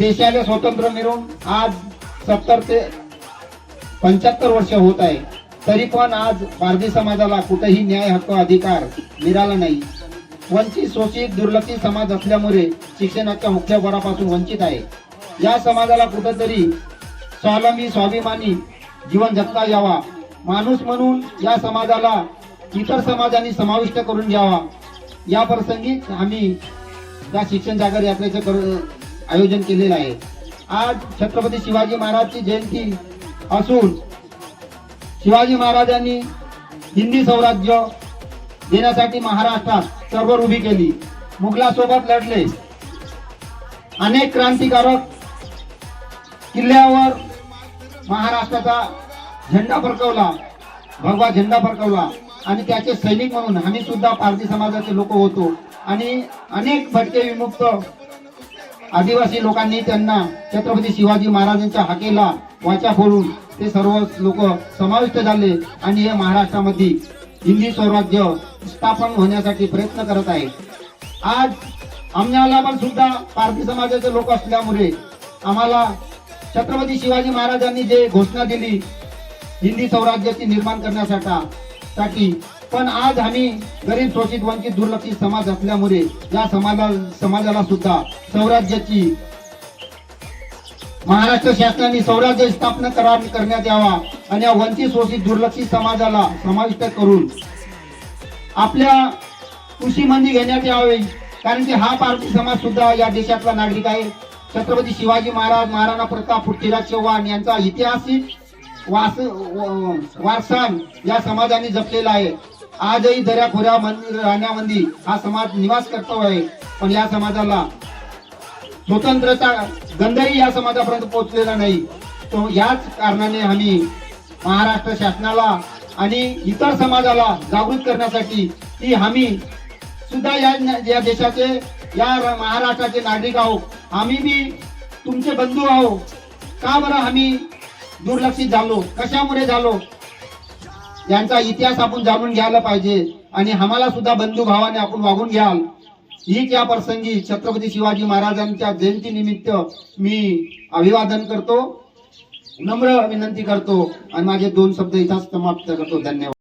देशाला स्वातंत्र्य मिळून आज 70 ते 75 वर्ष होत आहे, तरी पण आज पारधी समाजाला कुठेही न्याय हक्क अधिकार मिळाला नाही. वंचित शोषित दुर्लक्षित समाज असल्यामुळे शिक्षणाच्या मुख्य बळापासून वंचित आहे. या समाजाला कुठेतरी स्वावलंबी स्वाभिमानी जीवन जगता यावा, माणूस म्हणून या समाजाला इतर समाजांनी समाविष्ट करून घ्यावा. या प्रसंगी आम्ही या शिक्षण जागर यात्रेचं आयोजन केलेलं आहे. आज छत्रपती शिवाजी महाराजची जयंती असून शिवाजी महाराजांनी हिंदी स्वराज्य देण्यासाठी महाराष्ट्रात चळवळ उभी केली, मुघलासोबत लढले, अनेक क्रांतिकारक किल्ल्यावर महाराष्ट्राचा झेंडा फडकवला, भगवा झेंडा फडकवला आणि त्याचे सैनिक म्हणून आम्ही सुद्धा पारधी समाजाचे लोक होतो आणि अनेक भटके विमुक्त आदिवासी लोकांनी त्यांना छत्रपती शिवाजी महाराजांच्या हाकेला वाचा फोडून ते सर्व लोक समाविष्ट झाले आणि हे महाराष्ट्रामध्ये हिंदी स्वराज्य स्थापन होण्यासाठी प्रयत्न करत आहे. आज आम्हाला पण सुद्धा पारधी समाजाचे लोक असल्यामुळे आम्हाला छत्रपती शिवाजी महाराजांनी जे घोषणा दिली हिंदी स्वराज्याची निर्माण करण्यासाठी, पण आज आम्ही गरीब शोषित वंचित दुर्लक्षित समाज असल्यामुळे या समाजाला सुद्धा स्वराज्याची महाराष्ट्र शासनाने स्वराज्य स्थापना करण्यात यावा आणि या वंचित शोषित दुर्लक्षित समाजाला समाविष्ट करून आपल्या कृषीमध्ये घेण्यात यावे. कारण की हा पारधी समाज सुद्धा या देशातला नागरिक आहे. छत्रपती शिवाजी महाराज, महाराणा प्रताप, पृथ्वीराज चव्हाण यांचा ऐतिहासिक वारसा या समाजाने जपलेला आहे. आजही दऱ्याखोऱ्या राहण्यामध्ये हा समाज निवास करतो आहे, पण या समाजाला स्वतंत्रता गंधही या समाजापर्यंत पोहोचलेला नाही. तो याच कारणाने आम्ही महाराष्ट्र शासनाला आणि इतर समाजाला जागृत करण्यासाठी की आम्ही सुद्धा या देशाचे या महाराष्ट्राचे नागरिक आहोत, आम्ही बी तुमचे बंधू आहोत. का बरं आम्ही दुर्लक्षित झालो, कशामुळे झालो, यांचा इतिहास आपण जाणून घ्यायला पाहिजे आणि आम्हाला सुद्धा बंधू भावाने आपण वागून घ्याल. हीच या प्रसंगी छत्रपती शिवाजी महाराजांच्या जयंती निमित्त मी अभिवादन करतो, नम्र विनंती करतो आणि माझे 2 शब्द इथं समाप्त करतो. धन्यवाद.